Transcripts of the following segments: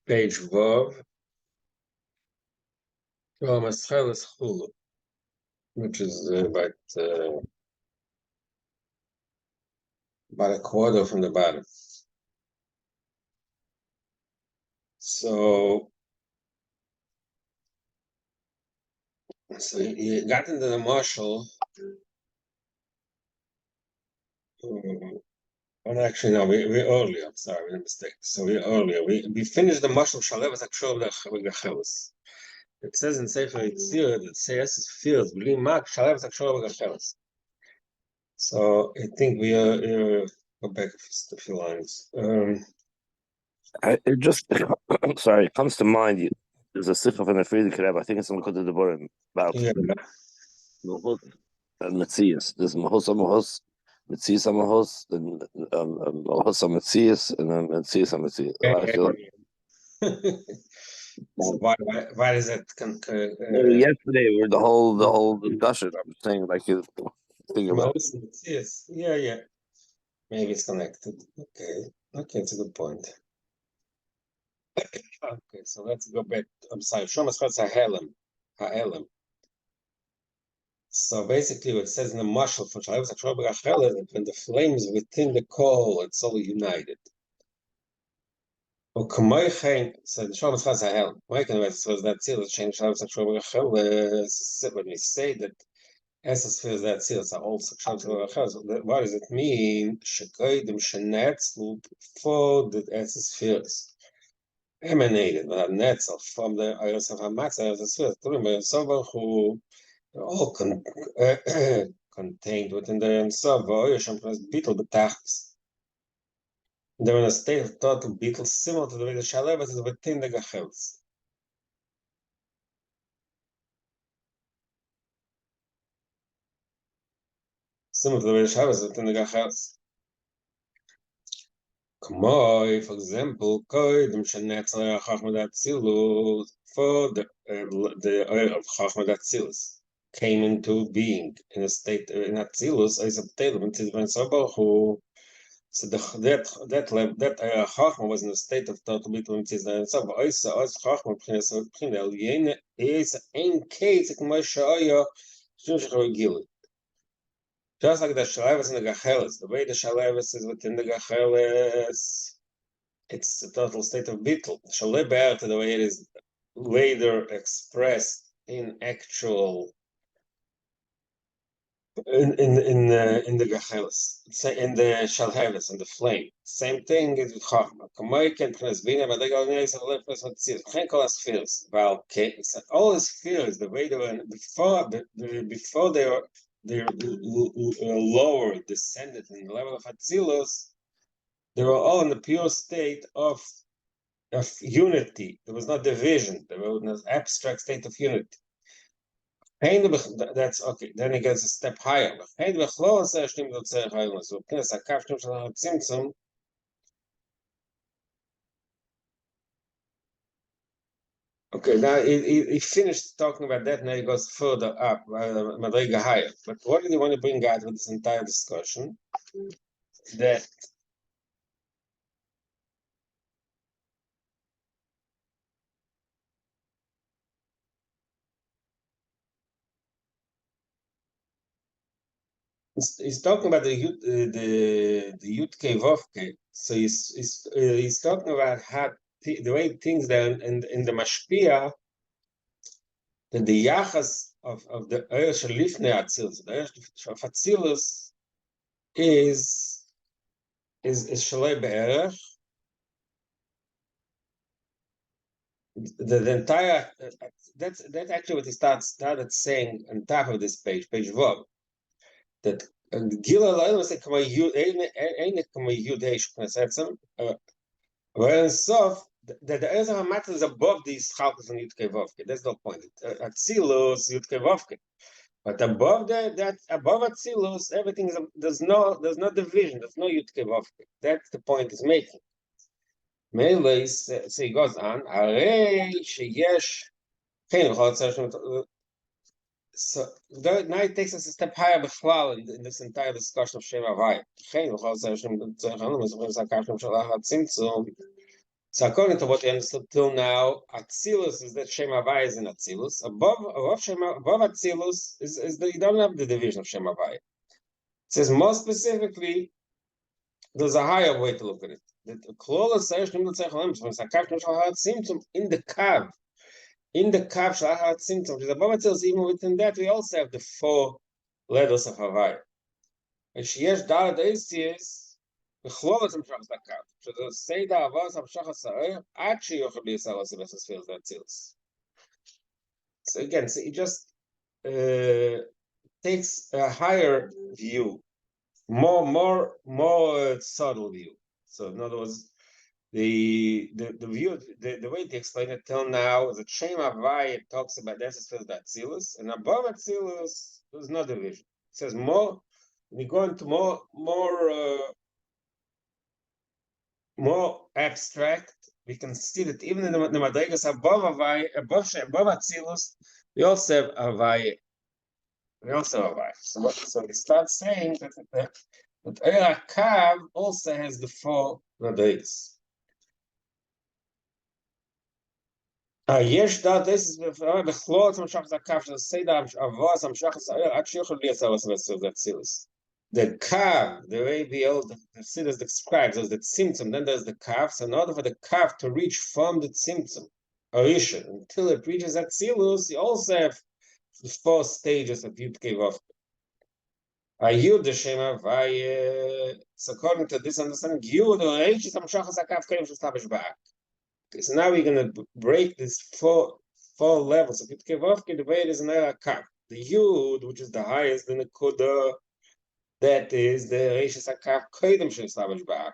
Page Vav, Mascheles Chulu, which is about a quarter from the bottom. So you got into the marshal. And actually, no, we earlier. I'm sorry, we made a mistake. So we earlier. We finished the marshal Shalev Zakshov Lechachelis. It says in Sefer Yitzir that says is fields, Bli Mak Shalev Zakshov Lechachelis. So I think we go back a few lines. It just sorry, it comes to mind. There's a sikha from the Friedrich Rebbe. I think it's on Kota Deborim about Mahus and Metzias. There's Mahus, Metzias Mahus, and Mahus Metzias, and then Metzias Metzias. So why is that? Yesterday, were the whole discussion. I'm saying like you think about. Yes, yeah. Maybe it's connected. Okay, it's a good point. Okay, so let's go back. I'm sorry. Shomas Ha'elam. So basically, what it says in the marshal for Shalev Zakshov Lechachelis that when the flames within the coal, it's all united. So the Shomas Ha'elam. That seal is changed Shalev Zakshov Lechachelis. When we say that Essence feels that seals are all what does it mean? Shekoidim shenetzlu before the essence feels emanated, but netzel from the iris of Hamatzer as a feels. Someone who all contained within the Ensof, Oyasham plus beetle betachs. They're in a state of total beetle similar to the way the Shalevas is within the Gachels. Similar to the way the Shalevas is within the Gachels. K'moi, for example, koidim shenetzel Chachma Datzilus, for the oil of Chachma Datzilus came into being in a state in Atzilus, is a tailor when Tzidvan Sabah who so that Chachma was in a state of total bittul Tzidvan Sabah. Also, Chachma Pchina Eliene is ein case K'moi Shaya Shunshach Gilu. Just like the Shalevas in the Gacheles, the way the Shalevas is within the Gacheles, it's a total state of bittul. Shaleber, the way it is later expressed in actual in the Gacheles, in the Shalheves, in the flame. Same thing is with Chachma. Kamoiken Pnesbina, but they go near the left place what sees. Can't call us fears. Well, okay, all these fears, the way they were before they were lower, descended in the level of Atzilus, they were all in the pure state of unity. There was no division. There was an abstract state of unity. That's okay. Then it gets a step higher. Okay, now he finished talking about that. Now he goes further up, Madriga higher. But what did he want to bring out with this entire discussion? That he's talking about the Yutke Vovke. So he's talking about how the way things there in the Mashpia, that the Yachas of the Eir Shalifne Atzilus, the Eir of Atzilus is Shalei Be'erech. The entire that's actually what he started saying on top of this page Vav, that Gila Lail was like Kama Yud Einek Kama Yud Eish Knessetzim, where Sof that the Ezra Hamatz is above these Chalkas and Yudke Vovke. That's no point. Atzilus Yudke Vovke, but above that above Atzilus, everything is there's no division. There's no Yudke Vovke. That's the point he's making. So he goes on. So now it takes us a step higher in this entire discussion of Shem Havai. So according to what we understood till now, Atzilus is that Shem Havai is in Atzilus. Above Atzilus is that you don't have the division of Shem Havai. It says more specifically, there's a higher way to look at it. That in the Kav, Shalachat Simtzum, which is above Atzilus, even within that, we also have the 4 letters of Havai. And Sheyesh Daled Eisius, בכלול את המשך הקו, שזה סיידה עבוס המשך הסער, עד שיוכל בישראל עושה בספירת האצילוס. So again, so it just takes a higher view, more subtle view. So in other words, the view, the way to explain it till now is that Shem Havai talks about this as the Atzilus, and above Atzilus there's no division. It says more, we go into more abstract. We can see that even in the Madrigas above Havai, above Atzilus, we also have Havai. So we start saying that Eira Kav also has the 4 Madrigas. יש דעת this בכלול את המשך הקו של סיידה עבוס המשך הסער עד שיוכל בלי הסער בספירת האצילוס. The kav, the way the Siddur describes, there's the tzimtzum, then there's the kav. So in order for the kav to reach from the tzimtzum, Arisha, until it reaches Atzilus, you also have the 4 stages of Yud Kei Vav. Yud the Shem Havai. So according to this understanding, Yud or H is Amshachas HaKav Kelim Shestabish Ba'ak. Okay, so now we're going to break this 4 levels of Yud Kei Vav, the way it is in Eira Kav. The Yud, which is the highest, the Nekuda, that is the Reishis HaKav Kodim Shestabish Ba'ak.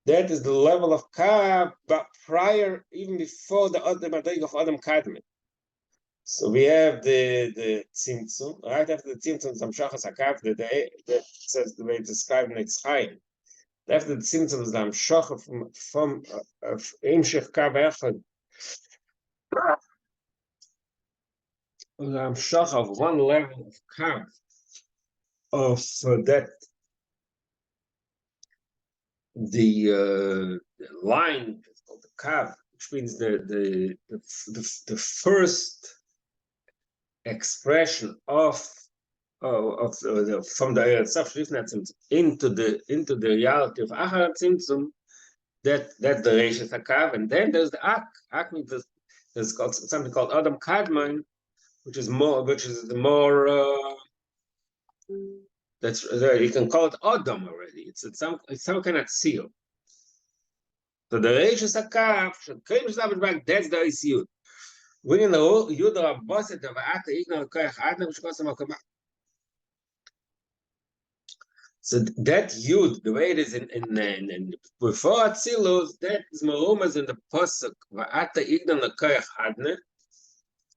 That is the level of Kav, but prior, even before the Madrig of Adam Kadmon. So we have the Tzimtzum, right after the Tzimtzum, Zamshachas HaKav, that says the way it's described in its Chaim. After the Tzimtzum is the Amshach from Imshech Kav Echad. The Amshach of one level of Kav, of that the line called the kav, which means the first expression of from the itself into the reality of Achar Tzimtzum, that's the Reishis HaKav, and then there's the Ak. Ak means there's called something called Adam Kadmon, which is the more that's you can call it Adam already. It's some kind of seal. So the Reishis HaKav should claim back. That's the Yud. When in the Yud Rabbaset of Ata Igna Koyach Adna Mishkosam Akama. So that Yud, the way it is in before Atzilus, that is Marumas in the Pasuk Va'ata Igna Koyach Adna. It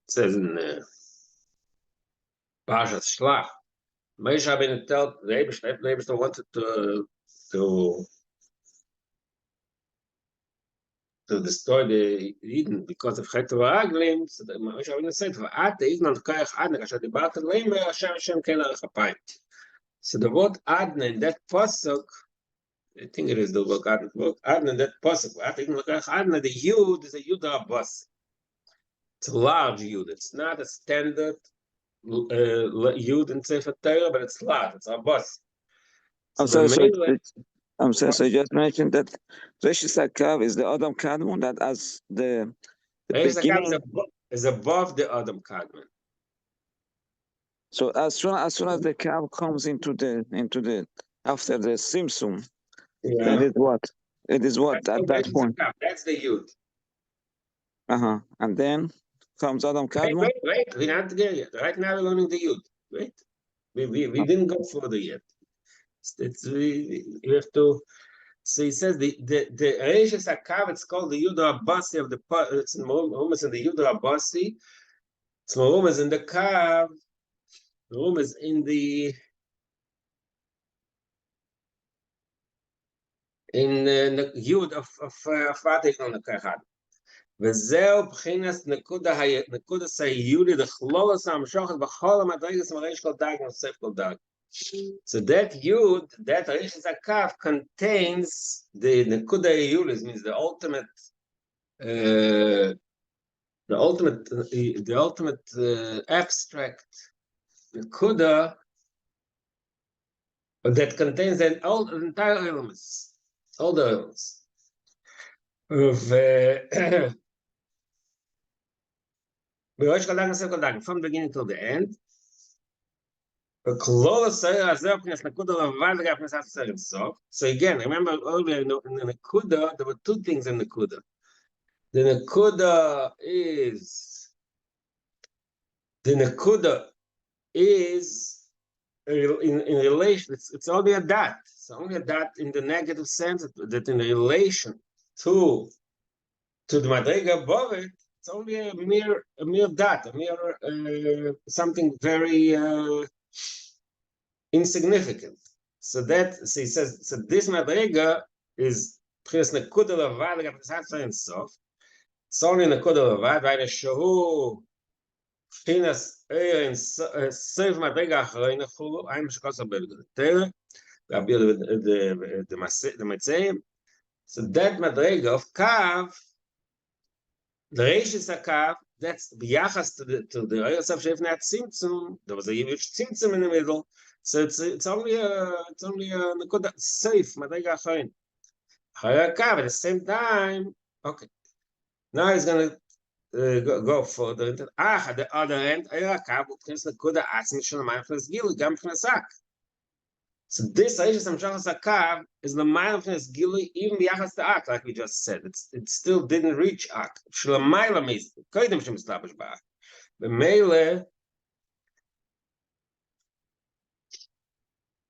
says in Parashat Shlach. Moshe Rabbeinu told the Eibishter wanted to destroy the Eden because of Chet V'Raglim. So Moshe Rabbeinu said, "V'at Ignan Koyach Adna Kasher Dibart Leimer Hashem Ken Arachapayim." So the word Adna in that pasuk, I think it is the word Adna. The word Adna in that pasuk, V'at Ignan Koyach Adna. The Yud is a Yud Rabbas. It's a large Yud. It's not a standard Yud in Sefer Torah, but it's large. It's a bus. I'm sorry. So you just mentioned that Reishis HaKav is the Adam Kadmon, that as the beginning is above the Adam Kadmon. So as soon as the Kav comes into the after the Simsum, it is what? It is what at that point? That's the Yud. And then comes Adam Kadmon. Wait, we're not there yet. Right now we're learning the Yud. Wait, we didn't go further yet. We have to. So he says the Reishis HaKav, it's called the Yud Rabbasi of the. It's almost in the Yud Rabbasi. It's almost in the Kav. The room is in the Yud of Fatih on the Kahad. וזהו בחינס נקודה סיודי דכלולס המשוחת בכל המדרגס מרעיש כל דג נוסף כל דג. So that Yud, that Reish Zakav contains the Nekuda Yulis, means the ultimate abstract Nekuda that contains all the entire elements, all the elements of from beginning till the end. So again, remember earlier in the Nekuda, there were two things in Nekuda. The Nekuda is in relation, it's only a dot. It's only a dot in the negative sense that in relation to the Madrega above it, it's only a mere dot, a mere something very insignificant. So he says, so this Madrega is Nekuda Lavad and Sof. It's only Nekuda Lavad, right? A Shahu Finas and Save Madrega Achrein Chulu. I'm Shkosa Belgutera. The Matzeim. So that Madrega of Kav, the Reishis HaKav, that's biyachas to the Eretz of Shevnei Tzimtzum. There was a huge Tzimtzum in the middle, so it's only a Nekuda safe Madrega Achrein. At the same time, okay. Now he's going to go further. At the other end, so this Reishis Hamshachas HaKav is the mind of Nes Gili, even biyachas to Ak, like we just said. It still didn't reach Ak. Shlemayla means koydem shemislabish ba'ak. B'meile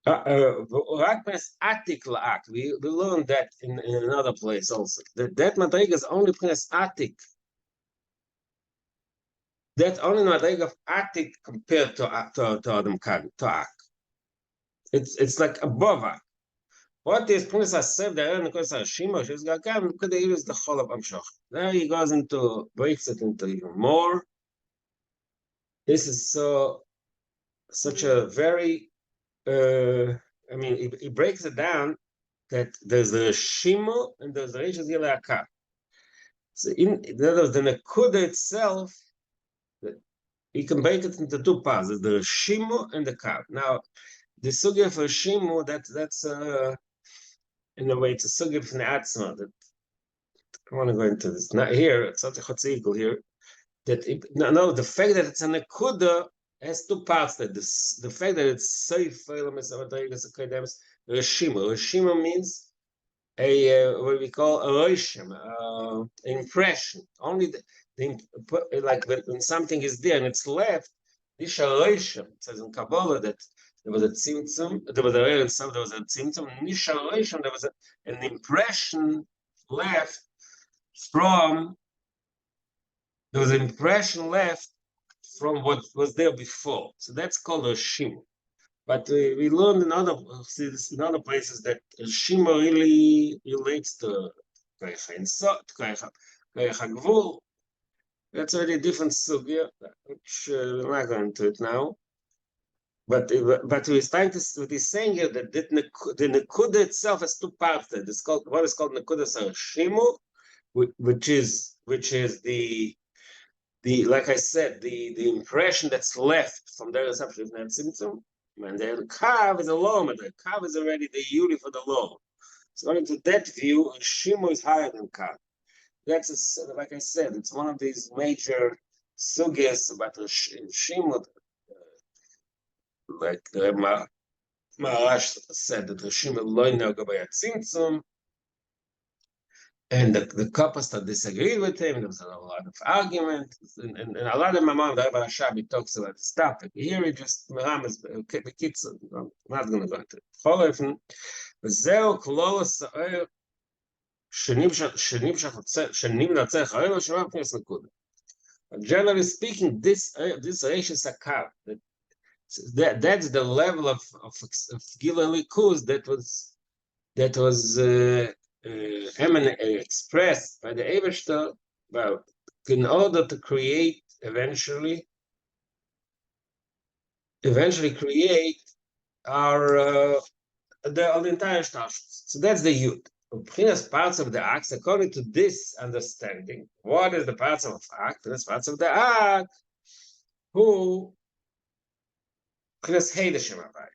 Rak Pnes Atik la'ak. We learned that in another place also. That Madrega is only Pnes Atik. That's only Madrega of Atik compared to Adam Kan, to Ak. It's like above Ak. What is Pnes Asef, the Aaron Nikos Hashimosh, is Gakam, could they use the whole of Amshach. There he goes into, breaks it into even more. This is such a very, I mean, he breaks it down that there's the Shimo and there's the Reish Zilei HaKav. So in other words, the Nekuda itself, you can break it into two parts. There's the Shimo and the Kav. Now, the sugya for Shimo, that's in a way, it's a sugya for Ne'atzma. That I want to go into this. Not here, it's not a Chotzigel here. The fact that it's a Nekuda has two parts. That the fact that it's safe for elements of Madregas Akademis, Reshima. Reshima means what we call a roishim, impression. Only like when something is there and it's left, this roishim. It says in Kabbalah that there was a tzimtzum, there was a real and there was a tzimtzum. Nisha roishim, there was an impression left from. There was an impression left from what was there before. So that's called a shim. But we learned in other places that Shima really relates to Koyach Insot, Koyach Gvul. That's already a different sugya, which we're not going into it now. But he's saying here that the Nekuda itself has two parts. One is called Nekuda Sarashimu, which is the like I said, the impression that's left from the reception of Net Tzimtzum. And the Kav is a low, but the Kav is already the Yuri for the low. So according to that view, Shimo is higher than Kav. That's like I said, it's one of these major sugyas about Shimo. Like the Maharash said that Shimo loy noga by Tzimtzum. And the Kapasta disagreed with him. There was a lot of argument, and a lot of Mamam, the Rebbe Hashabi talks about this topic. Here he just Meramas, the kids, I'm not going to go into it. Cholefen, Zeo Klolos Sa'er, Shenim Natzech Ha'el, Shemam Pnes Nekuda. Generally speaking, this Reishis HaKav, that's the level of Gila Likuz that was expressed by the Ebershter, well, in order to eventually create are the entire Shtashus. So that's the Yud. B'chinas parts of the act, according to this understanding, what is the parts of act? That's parts of the act who b'chinas hey the Shem Havai.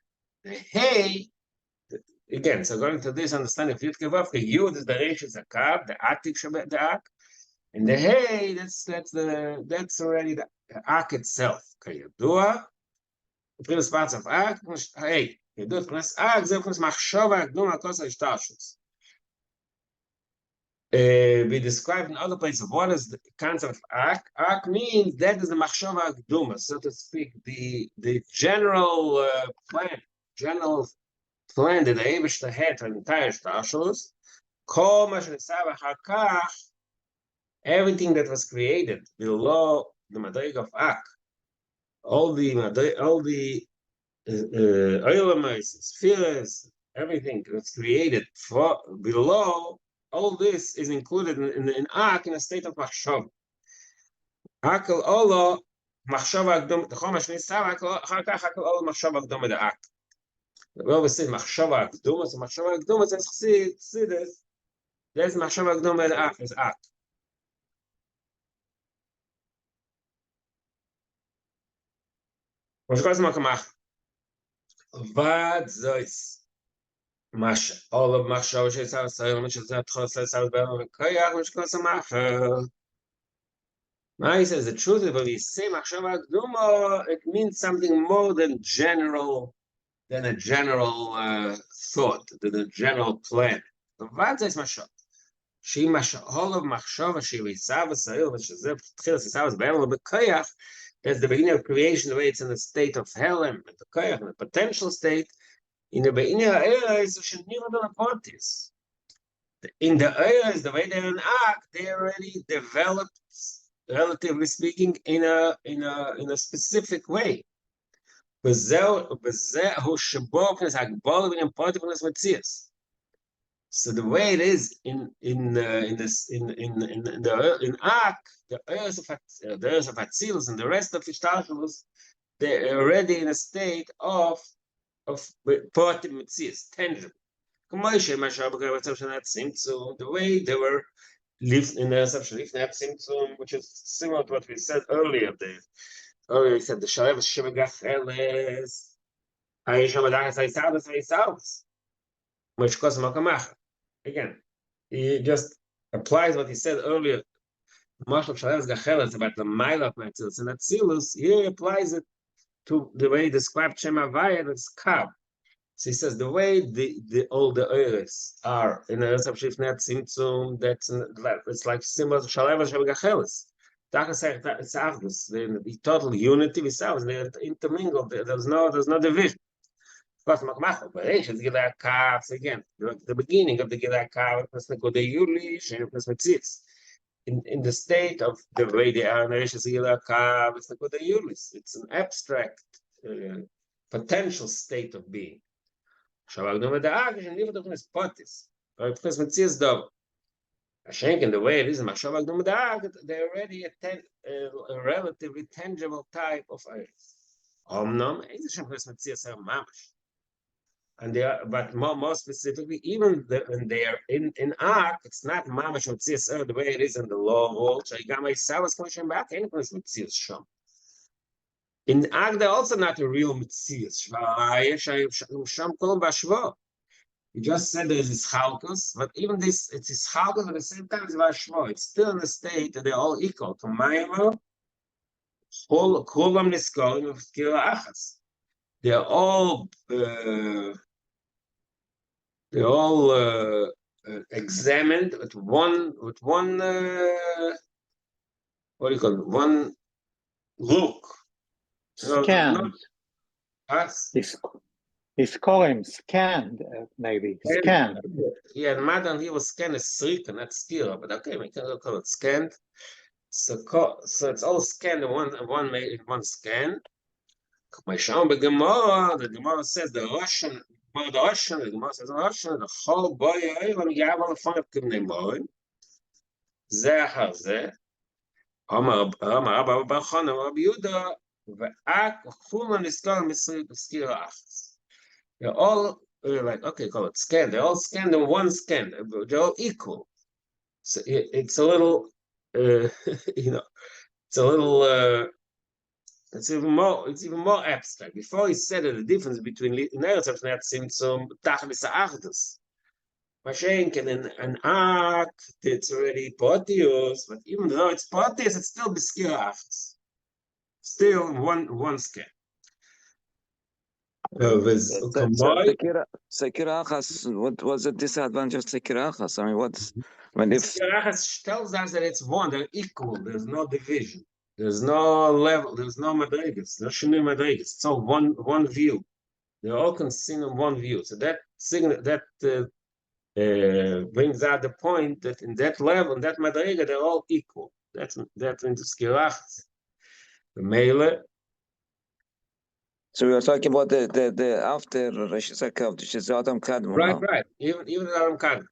The hey, again, so according to this understanding of Yud Kevav, the Yud is the Reish Zakav, the Atik Shem the act, and the hey, that's already the act itself. Kayadua, b'chinas parts of act, hey. Yudut b'chinas act, זה b'chinas machshava akduma kos ha'ishtashus. We described in other places what is the concept of ak. Ak means that is the machshava akduma, so to speak, the general plan that the Eibishter had for the entire Shtashus. Kol ma shenisav achar kach, everything that was created below the madrig of ak, all the oilamais, spheres, everything that's created for below. All this is included in Ak in a state of Machshav. Akel Olo, Machshav Akdom, the Chomash Nisav, Akel Olo, Machshav Akdom, the Ak. We always say Machshav Akdom, so Machshav Akdom is see this. There's Machshav Akdom, the Ak, is Ak. What's going on, Kamach? Vad Zois. Mash, all of Machshav Shesav, Sayom, Shesav, Tchos, Be'el, Koyach, which goes on Machshav. Now he says the truth is when we say Machshava Akduma, it means something more than a general thought, than a general plan. What is Machshava? She all of Machshava, she Risav Sa'il, which is Tchilas Risav Be'el B'Koyach. That's the beginning of creation, the way it's in the state of Helem, the Koyach, in the potential state. In the beginning of Eres, it should never be parties. In the Eres, the way they're in Ak, they already developed, relatively speaking, in a specific way. So the way it is in Ak, the earth of Atzilus and the rest of Ishtalshalos, they're already in a state of Poatim Metzias, tangible. The way they were lived in the Simtsum, which is similar to what we said earlier. Earlier we said the Shalev is Shemagacheles, Aishamadachas Aisavas, which causes Makamach. Again, he just applies what he said earlier. Marshal Shalev Gacheles about the mile of Matzilus and Atzilus. He applies it to the way he described Shema Vayed as Kab. So he says the way all the Eres are in the Eretz of Shifnei Tzimtzum, it's like similar to Shalev Shemagacheles. It's Achdus, the total unity with ours. They're intermingled. There's no division. Of course, Makmach, but it's Gilad Kav again. The beginning of the Gilad Kav, in the state of the way they are in Gilad Kav, it's an abstract potential state of being. Shavagdom the Ak, and live the Potis, or because Metzias Dov. In the way it is in Mashavagdom the Ak, they're already a relatively tangible type of earth. Omnom, and they are, but more specifically, even when they are in Ak, it's not Mamash Metzias the way it is in the law world. In Ak, they're also not a real Metzias. You just said there is Ischalkus, but even this, it's Ischalkus at the same time as Vashmo. It's still in the state that they're all equal to Maimo, Kulam Niskolim of Skira Achas. They're all examined with one what do you call it? One look. Scanned. He's calling scanned, maybe. Scanned. Yeah, the Madan, he was scanned as Srika, not Skira, but okay, we can call it scanned. So it's all scanned in one scan. My Sham the Gemara says the Russian, the Gemara says the Russian, the whole boy, when you have all the fun of Kimnei Morin, Zehar Zeh, Amar Abba Bachana, Rabbi Yehuda, Ve'ak, Chuman Niskal Misri, Skira Achas. They're all like, okay, call it scan. They're all scanned in one scan. They're all equal. So it's a little, you know, it's a little. It's even more abstract. Before he said that the difference between Neretz and Tzimtzum Tachlis Achdus. Mashenken in an act, it's already Potius, but even though it's Potius, it's still Beskir Achdus. Still one scan. Sekir Achas, what was the disadvantage of Sekir Achas? I mean, if Sekir Achas tells us that it's one, they're equal, there's no division, there's no level, there's no madrigas, there's shinu madrigas. It's all one view. They're all considered in one view. So that brings out the point that in that level, in that madriga, they're all equal. That's into Sekir Achas. The Mele. So we were talking about the after Rosh Hashanah, which is Adam Kadmon. Right. Even Adam Kadmon.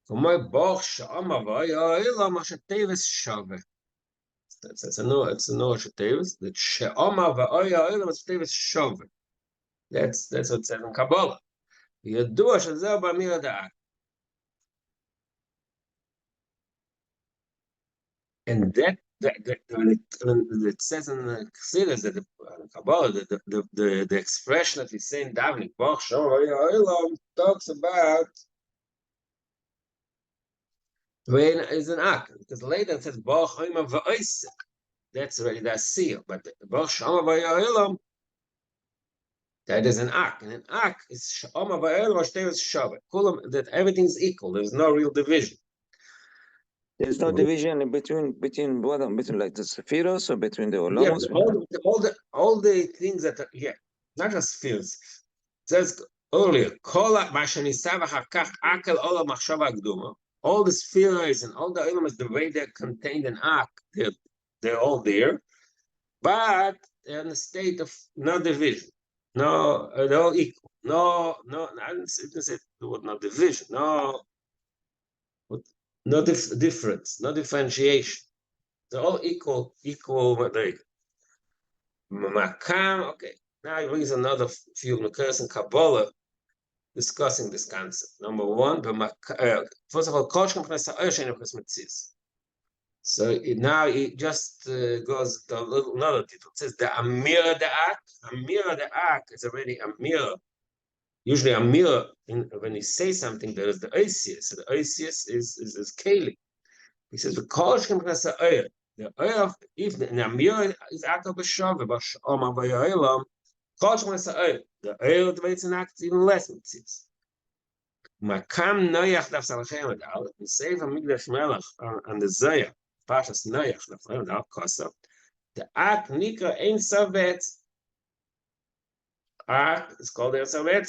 My boch shama vaya ila mashatevis shave. It's a no shatevis. That shama vaya ila mashatevis shave. That's what it says in Kabbalah. Yadua shazel b'amir da'ak. And that when it says in the Chassidus that the Kabbalah, the expression that we say in davening, boch shama vaya ila, talks about when is an ak, because later it says Baruch Oima V'Oisek. That's already that seal. But Baruch Shama V'Yo'ilam, that is an ak. And an ak is Shama V'Yo'ilam Ashtevis Shabbat. That everything's equal. There's no real division. There's no division between like the Sephiros or between the Olamos? Yeah, all the things that are, not just spheres. It says earlier, Kola Mashanisav Hakach Akel Ola Machshava Gduma. All the spheres and all the elements, the way they're contained in Ak, they're all there, but they're in a state of no division. No, they're all equal. No, I didn't say the word no division. No difference, no differentiation. They're all equal. Makam, okay. Now he brings another few Makars and Kabbalah discussing this concept. Number one, first of all, so now it just goes to another detail. It says the Amir the Ak is already Amir. Usually Amir, when you say something, there is the Oisius. So the Oisius is Keli. He says the Kolshkim Knasa Oyer. The Oyer, if the Amir is Akal B'Shav, B'Sh'omar V'Yo'ilam, Kolshkim Knasa Oyer. The Oyer the way it's an act is even less Mitzis. Makam Noyach Daf Salachem Adal, the Sefer Migdash Melech on the Zoya, Pashas Noyach Daf Salachem Adal, Kosa, the Ak Nikra Ein Savet, Ak is called Ein Savet,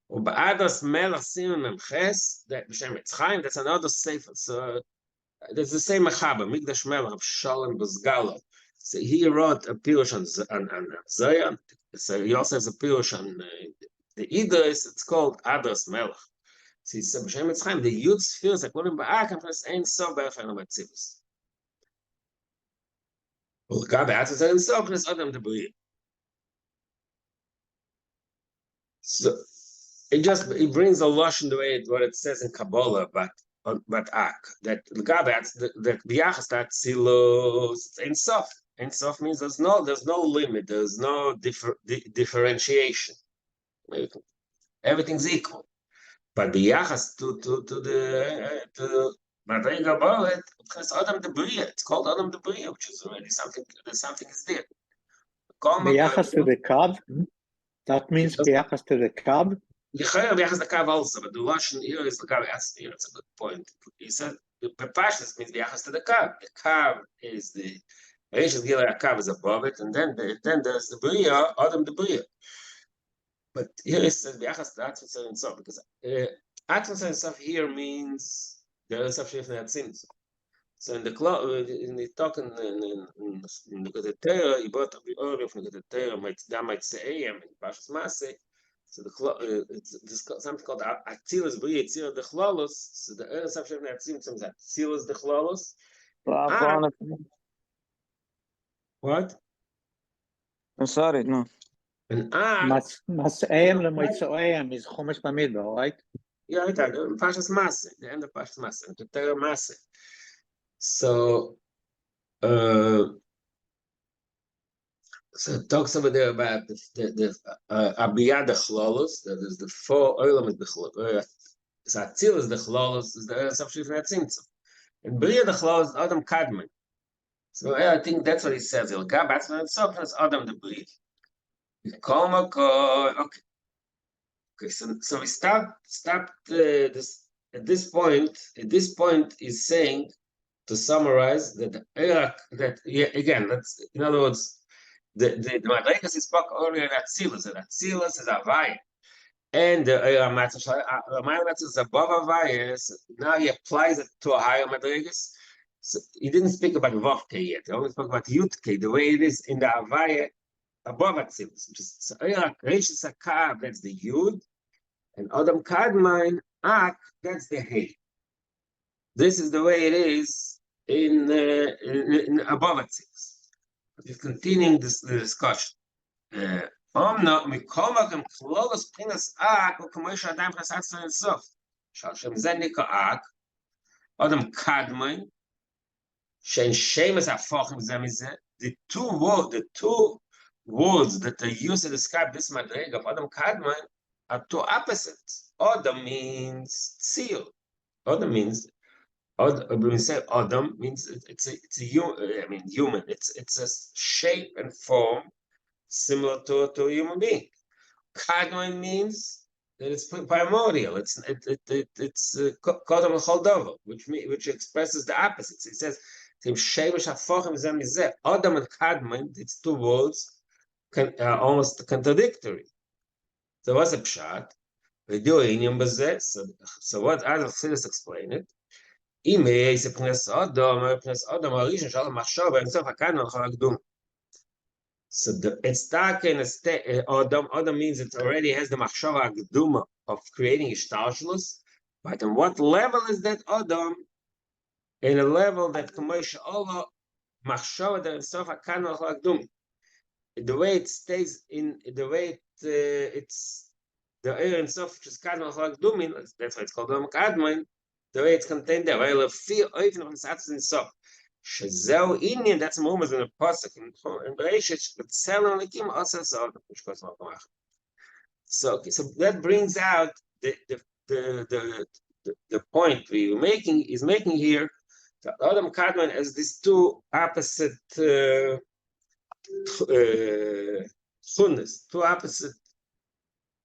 Ba'adas Melech Simon Memches, that B'Shem Etzchaim, that's another Sefer, so there's the same Mechaber, Migdash Melech of Shalom B'Zgalo. So he wrote a Pirush on Zoya, so he also has a Pirush on the Idris, it's called Adas Melech. So he said, B'Shem Etzchaim, the Yud Spheres, like what in Ba'ak, and plus Ein Sof B'Efeinu B'Tzivus. Well, God, B'Atzvus Ein Sof, plus Adam D'Briya. So it brings a lush in the way what it says in Kabbalah, but Ak, that the Gabatz, the B'Yachas, that Silos, Ein Sof. Ein Sof means there's no limit, there's no differentiation. Everything's equal. But the Yachas to Madrega Baret, it's Adam D'Briya. It's called Adam D'Briya, which is already something is there. B'yachas to the Kav? That means b'yachas to the Kav? B'yachas the Kav also, but the Russian here is the Kav. Here it's a good point. He said the Pashas means b'yachas to the Kav. The Kav is the Rishon Gilei Kav is above it, and then there's the Briya, Adam D'Briya. But here it says b'yachas to Atzvus Ein Sof, because Atzvus Ein Sof here means there is such a thing. So in the talk in the Torah, he brought up the earlier from the Torah, might say in Pashas Maseh. So it's something called Atzilus Briya, Atzilus the Chlolos. So the earlier such a thing is Atzilus the Chlolos. What? I'm sorry, no. And Mas'eim lemoitzoeim is Chumash Bamidbar, right? yeah, Pashas Masse, the end of Pashas Masse, and Ketera Masse. So, so it talks over there about the Abiyad Chlolos, that is the four Olam is the Chlolos. Atzil is the Chlolos, is the Eretz from Tzimtzum. And Bria the Chlolos is Adam Kadmon. So I think that's what he says. Il Gab Atzman Sof is Adam the Bria. Okay, so we stopped this at this point. At this point is saying, to summarize, that again, that's in other words, the Madrigas is spoke earlier that Atzilus is Avaya, and the Matzah is above Avaya. So now he applies it to a higher Madrigas. So he didn't speak about Vovke yet. He only spoke about Yutke, the way it is in the Avaya above Atzilus, which is Reishis Akav, that's the Yud, and Adam Kadmon Ak, that's the Hey. This is the way it is in above Atzilus. We're continuing this discussion. Omna mikomakim klolos prinas Ak u'kamoish Adam prinas Atzilus and Sof. Shalshem Zenika Ak, Adam Kadmon, Shein Shemes Afochim Zemizeh. The two words that are used to describe this madrega of Adam Kadmon are two opposites. Adam means tzil. Adam means, when we say Adam, means it's a human. It's a shape and form similar to a human being. Kadmon means that it's primordial. It's Kodam Choldover, which expresses the opposites. It says Adam and Kadmon, it's two words almost contradictory. So what's a pshat? We do inyan bazeh. So what other Chassidus explain it? So it's dark in a state. Adam means it already has the machshava agduma of creating ishtalshlus. But on what level is that Adam? In a level that Kamosh Allah machshava that itself hakana agdum. The way it stays in the way it's the air and stuff which is kadmon agdumin. That's why it's called Adam Kadmon. The way it's contained there. While fear even on Satzin and so. Shazeu Indian, that's a moment in the pasuk in Bereishit, but Selam Likim also saw which goes on. So that brings out the point we're making here that Adam Kadmon as these two opposite two opposite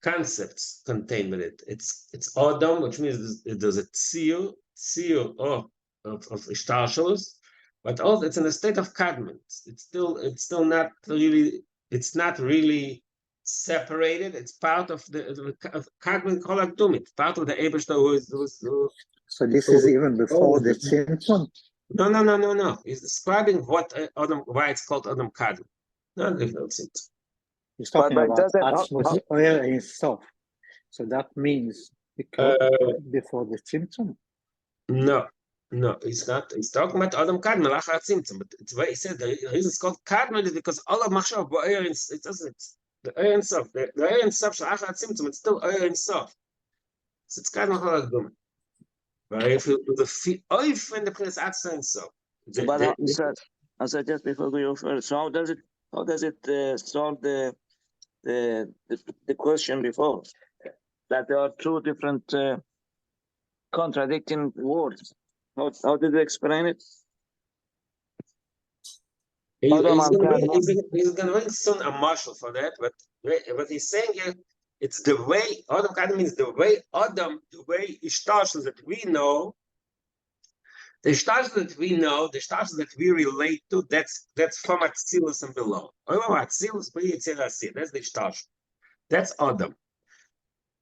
concepts contained with it. It's Adam, which means there's a tzil of ishtalshelus, but also it's in a state of kadmon. It's still not really. It's not really separated. It's part of the kadmon kolakdumit. Part of the Eibishter who is. So this is even before the Tzimtzum? No. He's describing what why it's called Adam Kadmon. Not the Tzimtzum. He's talking about Atzmos Oyer in Sof. So that means because before the Tzimtzum? No, he's not. He's talking about Adam Kadmon Lachar Tzimtzum. But it's why he said the reason it's called Kadmon is because all of Machshav Oyer in it doesn't. The Oyer in Sof. The Oyer in Sof Lachar Tzimtzum. It's still Oyer in Sof. So it's Kadmon Lachar Tzimtzum. But if you the oif in the place Atzmos in Sof. But as I just before we go further, so how does it solve the question before that there are two different contradicting words? How did they explain it? He's going to bring soon a marshal for that, but what he's saying here, it's the way Adam Kadmon means the way Adam, the way Ishtalshelus that we know. The stars that we know, the stars that we relate to, that's from Atzilus and below. Atzilus, that's the stars. That's Adam.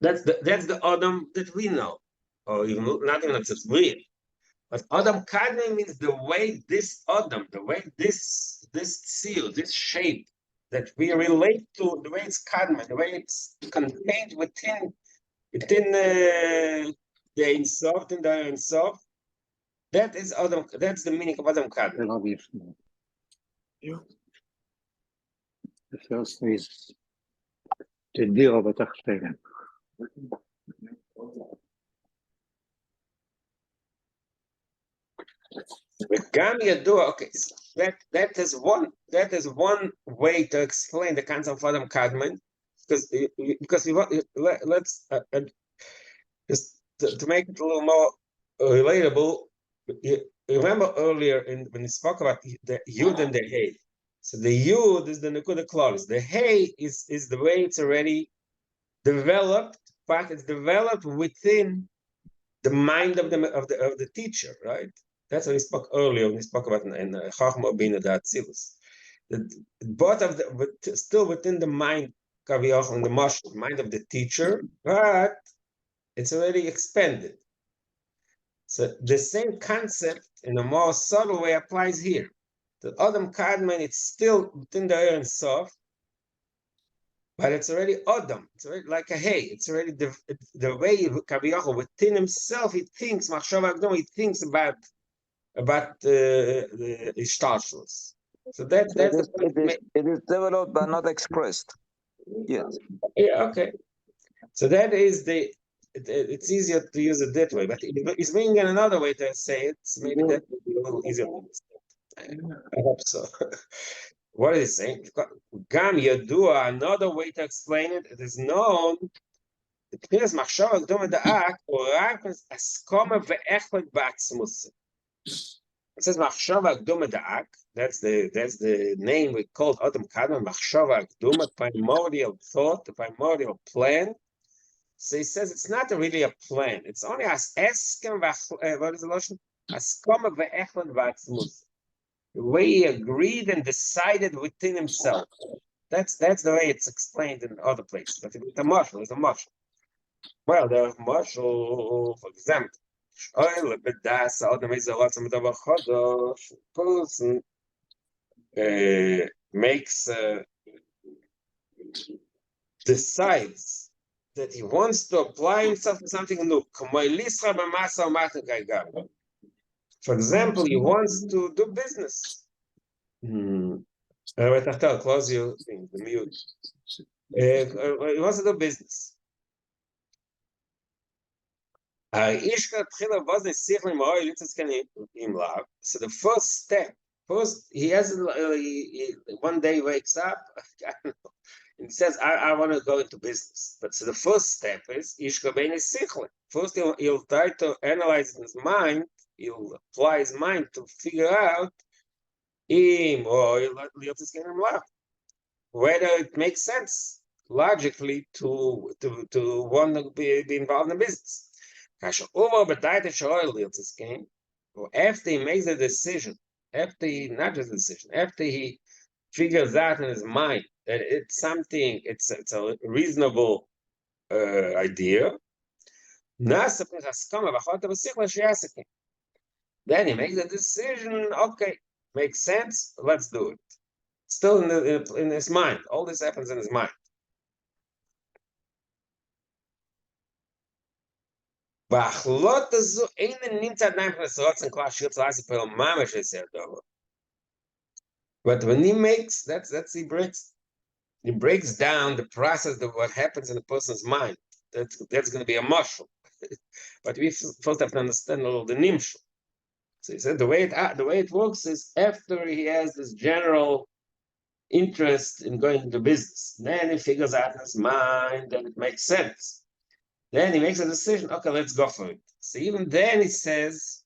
That's the Adam that we know, or even not even Atzilus, real. But Adam Kadmon means the way this Adam, the way this seal, this shape that we relate to, the way it's Kadmon, the way it's contained within the Ein Sof, in the Ein Sof. That is Adam. That's the meaning of Adam Kadmon. The first is תדירו בתחתיהם. וגם ידוע, okay, so that is one way to explain the concept of Adam Kadmon, because let's just to make it a little more relatable. You remember earlier when we spoke about the Yud and the Hey. So the Yud is the Nekuda Clause. The Hey is the way it's already developed, but it's developed within the mind of the teacher, right? That's what we spoke earlier when we spoke about in Chachma Bina Atzilus. Both of but still within the mind, Kaviyach, in the mind of the teacher, but it's already expanded. So the same concept in a more subtle way applies here. The Adam Kadmon, it's still within the Ein Sof, but it's already Adam. It's already like a hay. It's already the way Kaviyach within himself. He thinks He thinks about the Ishtalshlus. So that's it is developed but not expressed yet. Yeah, okay. So that is it's easier to use it that way, but it's bringing in another way to say it. So maybe that would be a little easier to understand. I hope so. What is it saying? Gam Yadua, another way to explain it, it is known. It says Machshava Gdoma Da'ak, or Rakos Askoma Ve'echlet Ba'atzmus. It says Machshava Gdoma Da'ak. That's the name we called Adam Kadmon. Machshava Gdoma, primordial thought, the primordial plan. So he says it's not really a plan. It's only as eskem. What is the lotion? Askoma Ve'echlet Ba'atzmus. The way he agreed and decided within himself. That's the way it's explained in other places. But it's a marshal, it's a marshal. Well, the marshal, for example, person decides that he wants to apply himself to something new. For example, he wants to do business. Close your thing, the mute. He wants to do business. So the first step, he has one day he wakes up, and he says, I want to go into business. But so the first step is first he'll try to analyze in his mind, he'll apply his mind to figure out whether it makes sense logically to want to be involved in business. After he makes a decision, after he figures out in his mind that it's something, it's a reasonable idea, then he makes a decision, okay, makes sense, let's do it. Still in his mind. All this happens in his mind. But when he makes he breaks down the process of what happens in a person's mind. That's going to be a marshal. But we first have to understand a little the nimshal. So he said the way it works is after he has this general interest in going into business, then he figures out in his mind that it makes sense. Then he makes a decision, okay, let's go for it. So even then he says,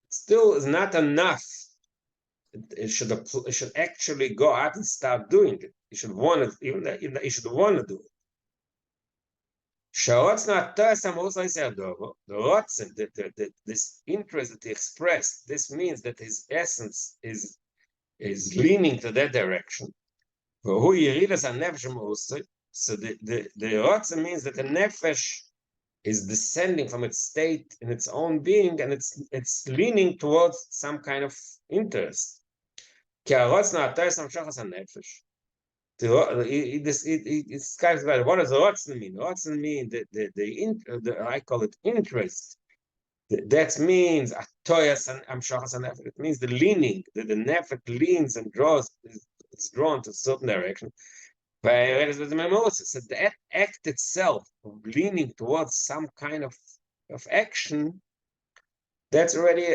still is not enough. It should actually go out and start doing it. You should want to, even you should want to do it. This interest that he expressed, this means that his essence is leaning to that direction. So the Rotze means that the nefesh is descending from its state in its own being, and it's leaning towards some kind of interest. It describes about what does Rotze mean? Rotze mean I call it interest That means atoyas and amshachas and nefesh. It means the leaning, that the nefesh leans and draws, it's drawn to a certain direction. So the act itself of leaning towards some kind of action, that's already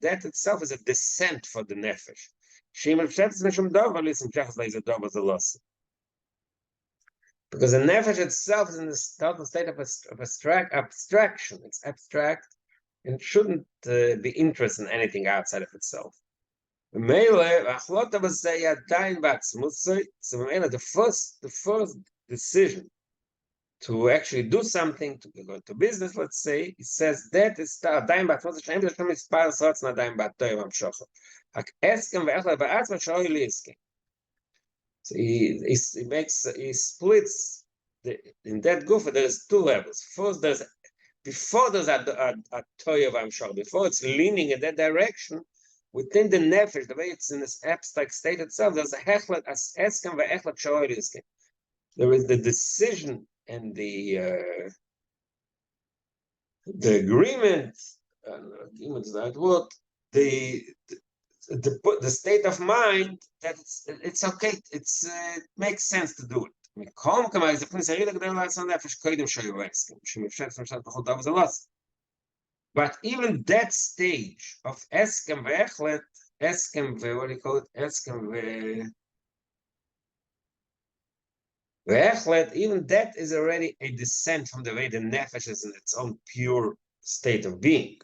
that itself is a descent for the nefesh. Because the nefesh itself is in this total state of abstraction. It's abstract and shouldn't be interested in anything outside of itself. So the first decision to actually do something, to go to business, let's say, it says that is so he splits in that gufa. There's two levels. First, before there's a toy of Amshach, before it's leaning in that direction, within the nefesh, the way it's in this abstract state itself, there's a hechlet as eskem ve'echlet shoy liskem. There is the decision and the agreement. Agreement is that word. The state of mind that it's okay, it makes sense to do it. But even that stage of eskem ve'echlet, what do you call it? Eskem ve'echlet, even that is already a descent from the way the nefesh is in its own pure state of being.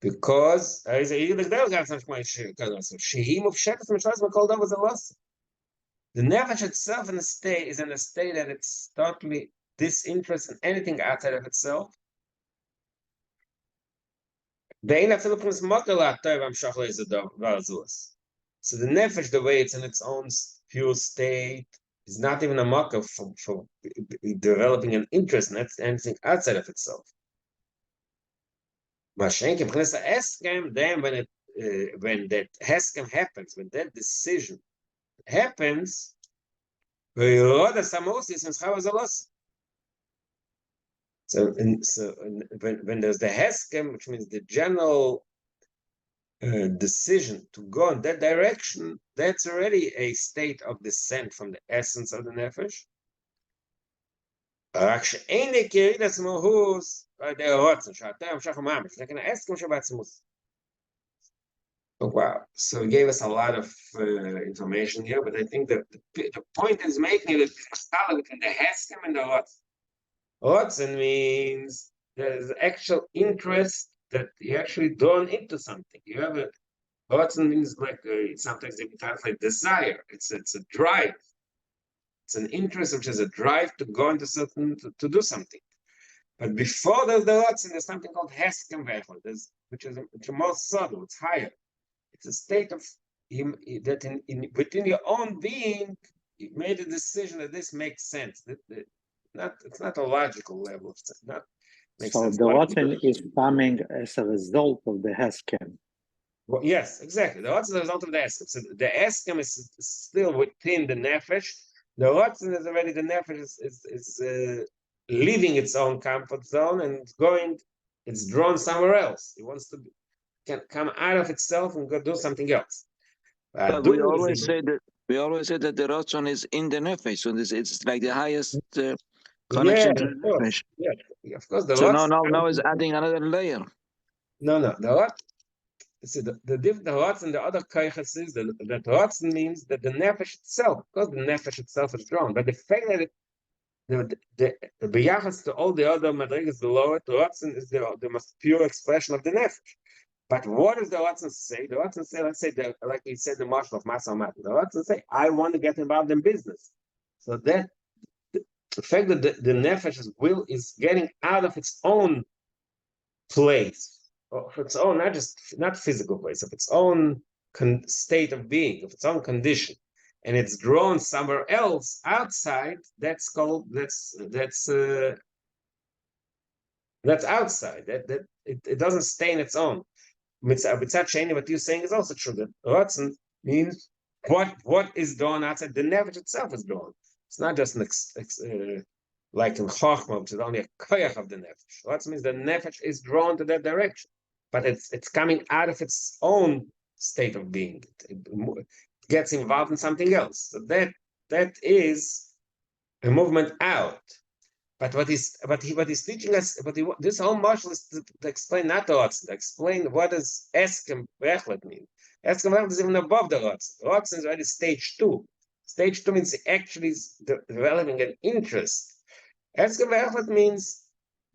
Because the nefesh itself in a state is in a state that it's totally disinterested in anything outside of itself. So the nefesh, the way it's in its own pure state, is not even a mocker for developing an interest in anything outside of itself. Then when that heskem happens, when that decision happens, so when there's the heskem, which means the general decision to go in that direction, that's already a state of descent from the essence of the nefesh. Oh, wow. So he gave us a lot of information here, but I think that the point is making it between the heskem and the rotzen. Rotzen means there's actual interest that you actually drawn into something. You have a rotzen means like sometimes they translate desire. It's a drive. It's an interest, which is a drive to go into certain to do something. But before there's the rotzen, there's something called heskem ve'echlet, which is more subtle. It's higher. It's a state of that within your own being, you made a decision that this makes sense. It's not a logical level. It's not makes so sense. the rotzen is coming as a result of the heskem. Well, yes, exactly. The rotzen is a result of the eskem. So the eskem is still within the nefesh. The rotzen is already the nefesh is leaving its own comfort zone and going. It's drawn somewhere else. It wants to can come out of itself and go do something else. We always say that the rotzen is in the nefesh, so it's like the highest connection to the nefesh. Yeah, of course. So now is adding another layer. No. The rotzen. See, the rotzen and the other kaiches is that rotzen means that the nefesh itself, because the nefesh itself is drawn, but the fact that the biyachas to all the other madrigas below it, the rotzen is the most pure expression of the nefesh. But what does the rotzen say? The rotzen say, let's say, like we said, the marshal of Masa Mat. The rotzen say, I want to get involved in business. So that the fact that the nefesh's will is getting out of its own place, of its own, not physical place, of its own state of being, of its own condition, and it's drawn somewhere else outside. That's called that's outside. That it doesn't stay in its own. What you're saying is also true. That rotzen means what is drawn outside. The nefesh itself is drawn. It's not just like in Chochmah, which is only a koyach of the nefesh. Rotz means the nefesh is drawn to that direction, but it's coming out of its own state of being. It gets involved in something else. So that is a movement out. But what he's teaching us, this whole marshal is to explain not the Rotz, to explain what does Eskem Vechlet mean. Eskem Vechlet is even above the Rotz. Rotz is already stage 2. Stage 2 means he actually is developing an interest. Eskem Vechlet means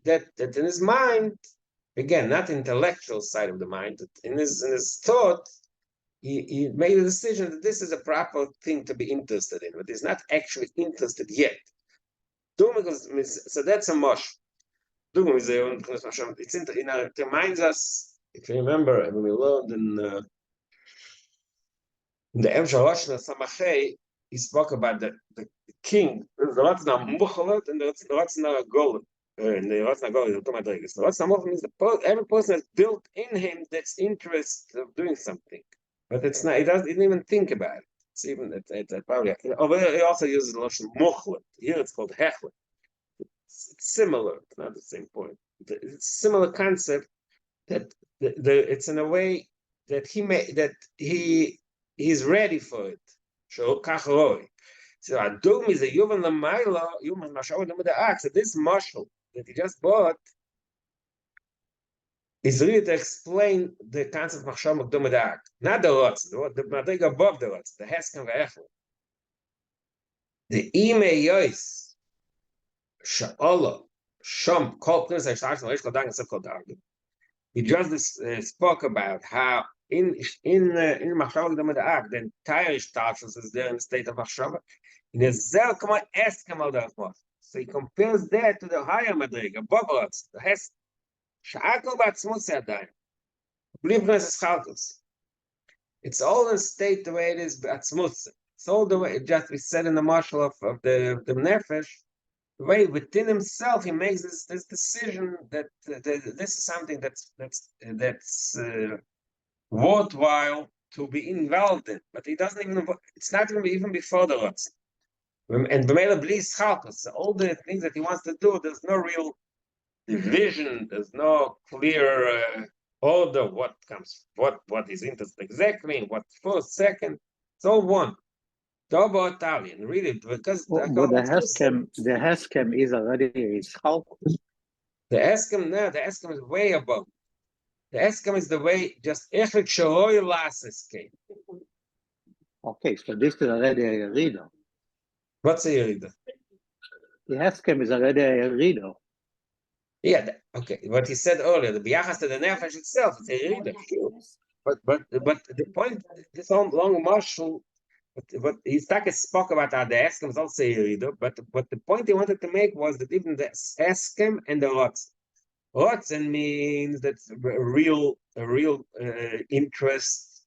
that in his mind, again, not the intellectual side of the mind, but in his thought, he made a decision that this is a proper thing to be interested in, but he's not actually interested yet. So that's a mosh. It reminds us, if you remember, when we learned in the Emshal Roshna Samachei, he spoke about the king. There's the Ratzna Muchalat and the Ratzna Golem. And the Ratzna Golem is the Madrigas. The Ratzna Muchalat means every person has built in him that's interest of doing something. But it's not, he didn't even think about it. It's even, it's probably, he also uses the Roshna Muchalat. Here it's called Hechlet. It's similar, it's not the same point. It's a similar concept that it's in a way that he's ready for it. So Adum is a Yuvan Lamaila, Yuvan Mashal the Axe. This marshal that he just bought is really to explain the concept of Mashal Magdum the Axe, not the Rotz, the Madrig above the Rotz, the Heskem Ve'echel. The Ime Yois. He just spoke about how in Machshavah Gdom the entire Shtalshus is there in the state of Machshavah. So he compares that to the higher Madrig, above us, the Hes Sha'akol Ba'atzmus Yadayim. It's all in state the way it is Ba'atzmus. It's all the way, just we said in the marshal of the Nefesh. The way within himself he makes this decision that this is something that's worthwhile to be involved in, but he doesn't even. It's not even before the Rotz. And b'meila bli schalkus, all the things that he wants to do, there's no real division. There's no clear order. What comes, what is interested exactly, in what first, second. It's all one. Italian, really, because the Heskem is already Schalkus. The Eskem is way above. The Eskem is the way just Echek Shoroi Lasis came. Okay, so this is already a Yerida. What's a Yerida? The Heskem is already a Yerida. Yeah, okay. What he said earlier, the Biachas to the Nefesh itself, it's a Yerida. But the point, this long marshal. But he's spoke about how the Eskem is also a Yerida, but the point he wanted to make was that even the Eskem and the Rotzen means that's a real interest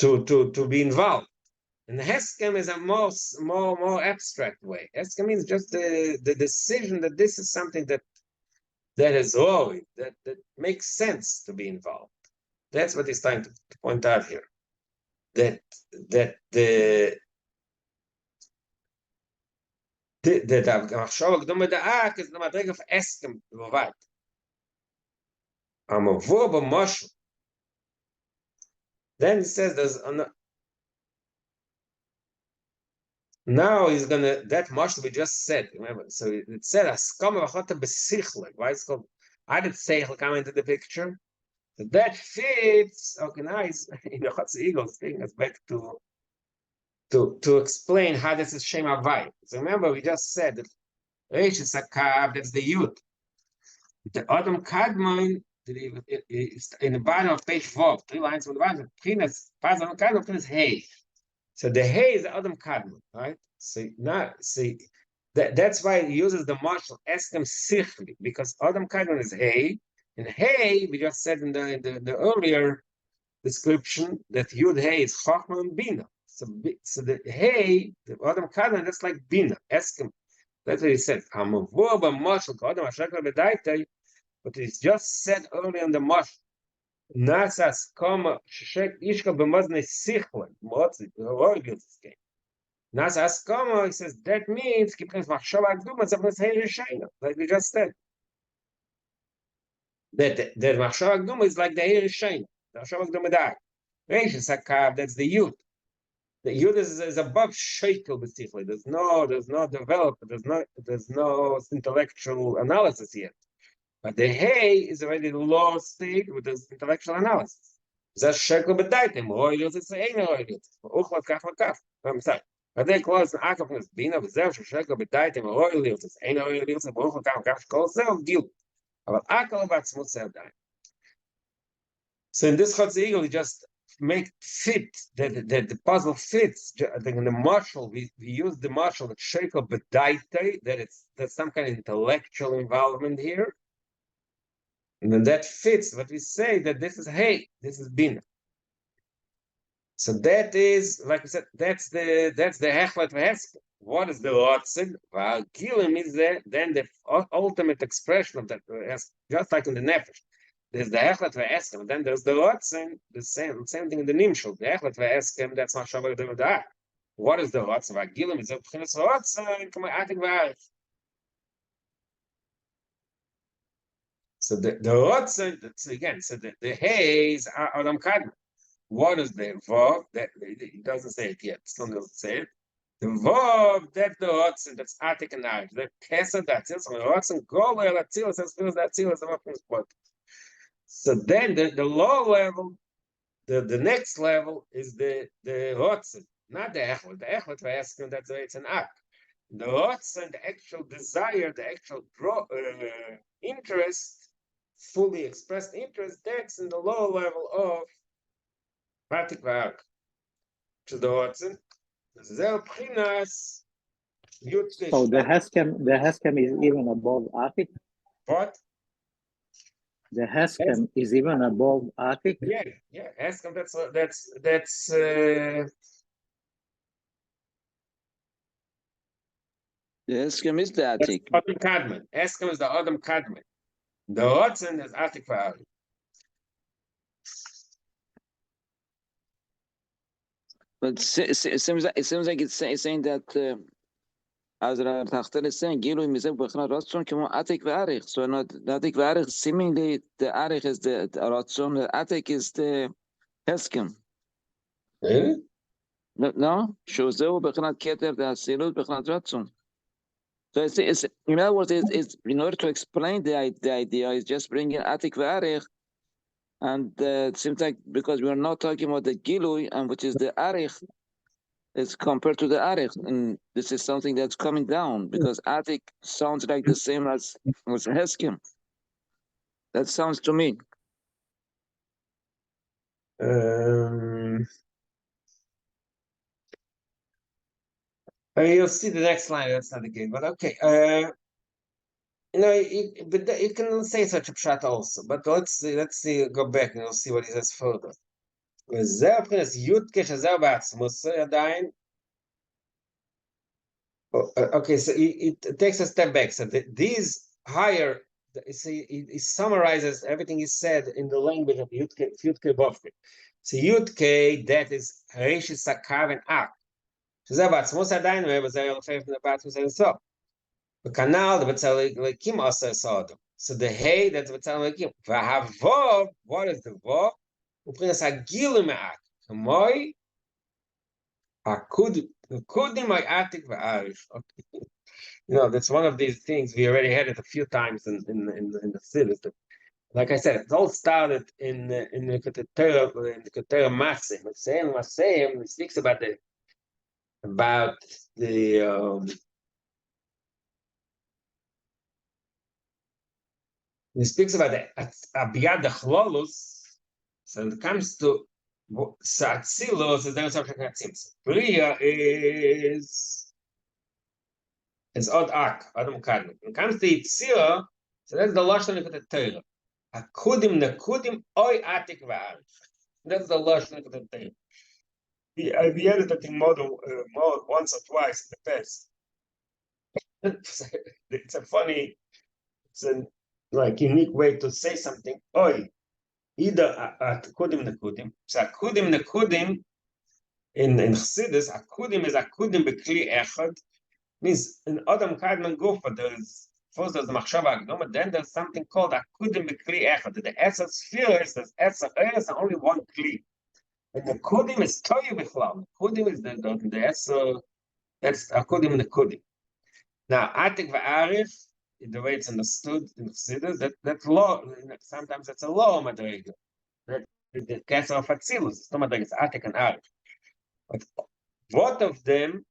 to be involved. And the Eskem is a more abstract way. Eskem means just the decision that this is something that is raw, that makes sense to be involved. That's what he's trying to point out here. That the Machshavah Gdom Da'ak is the Madrig of Eskem V'Vad. Amavur b'Moshel. Then he says there's now he's gonna that Moshel we just said. Remember, so it said Askama V'Chota B'Sichle. Why it's called? I did Seichel come into the picture. So that fits. Okay, now he's in the Chotz Eagles taking us back to explain how this is Shem Havai. So remember, we just said that Reish is a Kav, that's the Yud. The Adam Kadmon, in the bottom of page 4, 3 lines from the bottom, Prinas, Adam Kadmon, Prinas Hey. So the Hey is the Adam Kadmon, right? So now, see, that's why he uses the marshal Eskem Sichli, because Adam Kadmon is Hey. And Hey, we just said in the earlier description that Yud Hey is Chachma and Bina. So the Hey, the Adam Kadmon, that's like Bina, Eskem. That's what he said. But it's just said earlier in the Marshal. Nasas kama shek ishka b'mazne sichlen. Nas Askama, he says, that means, like we just said. That the Machshava Gduma is like the Hirishayna. The Machshava Gduma Dar. Reish Sakav, that's the Yud. The Yud is above Shekel B'Tichli. There's no development, there's no intellectual analysis yet. But the Hey is already the low state with this intellectual analysis. That's Shekel B'Daitim. Royals, it's Ein Royals. Uchlat Kaf Makaf. I'm sorry. But they close the Akaf is Bina B'Zev, Shekel B'Daitim, Royals, it's Ein Royals, and Uchlat Kaf Makaf, Kol Zev, Gil. So in this Chatzigel, we just make fit that the puzzle fits. I think in the marshal, we use the marshal that Shekel B'Daite, that's some kind of intellectual involvement here. And then that fits what we say that this is Hey, this is Bina. So that is, like I said, that's the Hechlet V'Heskel. What is the Rotzen? Well, Gilim is then the ultimate expression of that, just like in the Nefesh. There's the Hechlet V'Heskel, and then there's the Rotzen, the same thing in the Nimshul. The Hechlet V'Heskel, that's not Shabbat Devadah. What is the Rotzen? Well, Gilim is a Pchinas Rotzen, come on, Atik V'Arich. So the Rotzen, that's again, so the Hayes are Adam Kadmon. What is the Vav? That it doesn't say it yet. Still doesn't say it. The Vav, that's the Rotzen, that's Atik and Arich. The Kesed, that's it. So the Rotzen, Goler, Atzilas, Atzilas, Atzilas. So then the lower level, the next level is the Rotzen, not the Echlet. The Echlet, we're asking that it's an act. The Rotzen, the actual desire, the actual interest, fully expressed interest, that's in the lower level of Pratik V'Arich, which is the Rotzen. So the Heskem is even above Atik. What? The Heskem is even above Atik. Yeah. Heskem. That's. The Heskem is the Atik. Adam Kadmon. Heskem is the Adam Kadmon. The Rotzen is Atik V'Arich. But it seems like it's saying that as Rav Tachter is saying, Gilu Mizek Bechna Ratzon Kemo Atik V'Arich. So not the Atik V'Arich. Seemingly the Arich is the Ratzon. The Atik is the Heskem. Really? No. Shozeu Bechna Keter the Asilut Bechna Ratzon. So it's in other words, it's in order to explain the idea, is just bringing Atik V'Arich. And it seems like because we are not talking about the Gilui, and which is the Arich, it's compared to the Arich, and this is something that's coming down because Atik sounds like the same as Heskim. That sounds to me. You'll see the next line. That's not the game, but okay. You can say such a pshat also, but let's see. Go back and we'll see what he says further. Okay, so it takes a step back. So these higher, he summarizes everything he said in the language of Yudke Bofke. So Yudke, that is Reishi Sakav and Ak. So the canal, the Betzalekim also saw them. So the Hey, that's Betzalekim. V'havov, what is the Vov? Uprinas Hagilim Ak. Kamoi, Akudim Atik V'Arish. That's one of these things we already had it a few times in the series. Like I said, it all started in the Ketera Masim. Masim, it speaks about the he speaks about the Abiyad Chlolus. So when it comes to Satzilus, there's something that seems. Priya is Od Ak, Adam Kadmon. When it comes to Yitzira, so that's the Lashon of the Torah. Akudim Nekudim Oy Atik V'Arich. That's the Lashon of the Torah. We added that in model once or twice in the past. It's a funny, unique way to say something. Oy, either at Kudim Nekudim. So Kudim Nekudim in Chassidus, akudim is akudim bekli echad, means in Adam Kadman Gufa, there's first there's the Machshava Agdoma, then there's something called akudim bekli echad. The Esser spheres, there's Esser Eres, only one kli. And the kudim is toyu bichlal. Kudim is the Esser, that's akudim and the kudim. Now, Atik va'arif, the way it's understood in Chassidus, that law, sometimes it's a law madrega. That the Kesser of Atzilus, it's not madrega, it's Atik and Arif. But both of them,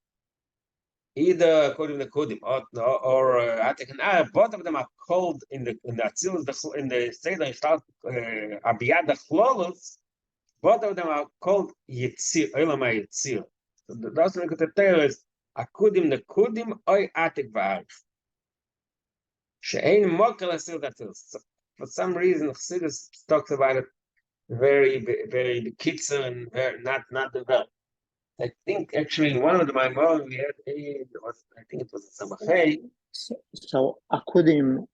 either according to Kudim or Atik and Arif, both of them are called in the Atzilus, in the Seder Abiyad Achlolus, both of them are called Yitzir, Olam HaYitzir. So that's what the Torah is, Akudim Nekudim, Oy Atik va'arif. She'ein mokel asir datzilus. For some reason, Chassidus talks about it very bekitzer and very not developed. I think actually in one of the Maimon we had I think it was Samachay. So akudim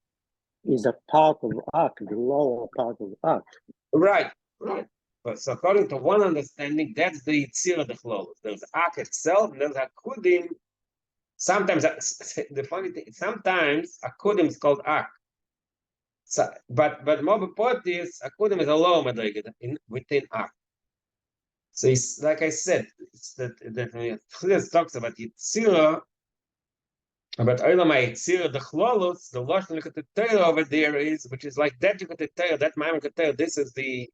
is a part of Ak, the lower part of Ak. Right. But so according to one understanding, that's the Yitzir of the Chlolus. There's Ak itself, and there's Akudim. Sometimes the funny thing, sometimes Akudim is called Ak. So, but more important is Akudim is a lower madrega within Ak. So it's like I said, it's that Chassidus talks about Yitzira, about Olam HaYitzir, the Chlolus, the Lashon Likutei Torah over there is, which is like that Likutei Torah, that Ma'amar Likutei Torah. This is the,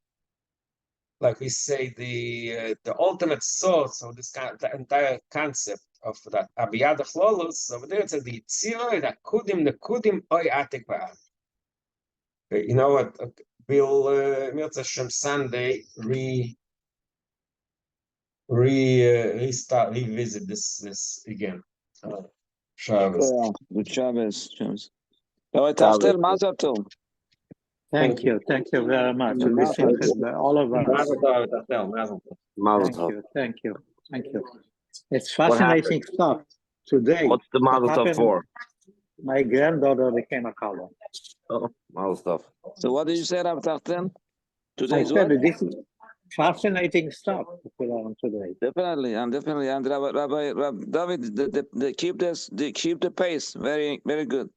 like we say, the ultimate source of this the entire concept of that Abiyad Chlolus. Over there it says the Yitzira, the Kudim, Oy Atik Va'ad. You know what? We'll Mirza Shem Sunday revisit this again. Shabbos. Good Shabbos. Rabbi Taftel, Mazel Tov. Thank you very much. All of us. Thank you. It's fascinating stuff today. What's the Mazel Tov for? My granddaughter became a color. Oh, Mazel Tov. So what did you say, Rabbi Taftel? I said this is fascinating stuff to learn today. Definitely, and Rabbi David, keep the pace. Very good.